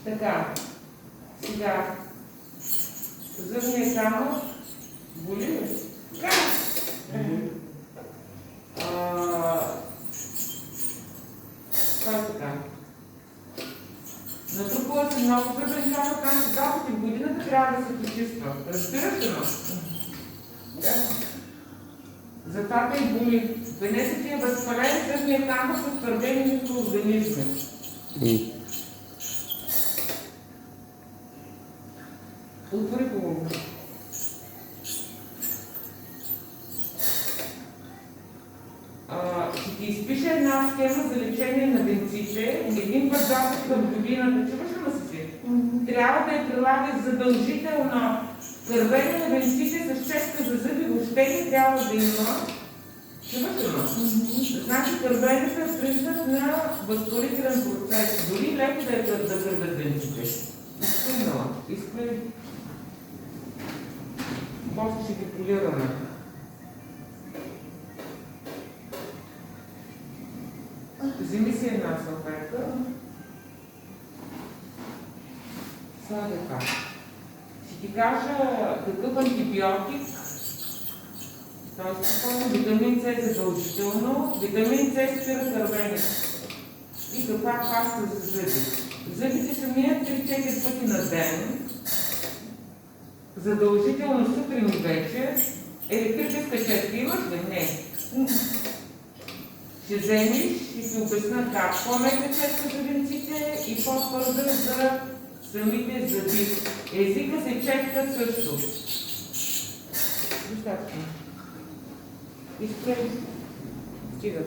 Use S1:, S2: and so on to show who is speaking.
S1: Така, сега, зъбния камък боли ли? Така. Това е така. Натрупала си много зъбен камък, там сега пъти в годината трябва да се почиства. Разбираш ли ме? Затова те и боли. Венеса ти е възпален зъбния камък с твърдени микроорганизми. Отвори хубаво. Ще ти изпиша една схема за лечение на венците. Един път запад към годината, чуваш ли ме си? Трябва да я прилагаш задължително. Кървене на венците с чешка за зъби въобще не трябва да има. Чуваш ли ме? Значи кървенето е признак на възпалителен процес. Дори леко да кървят венците. Изпълнала. Изпълни. После ще ги полираме. Вземи си една салфетка. Сега така. Ще ти кажа какъв антибиотик. Витамин С е задължително. Витамин С спира кървенето. И каква паста за зъби. Зъбите са минат 3-4 пъти на ден. Задължително сутрин и вечер. Електрическа чашка имаш ли? Не. Ще вземеш и ти обясна как. По-мека чешка за венците и по-твърда за самите зъби. Езика се чешка също. Достатъчно. Изпред. Стига.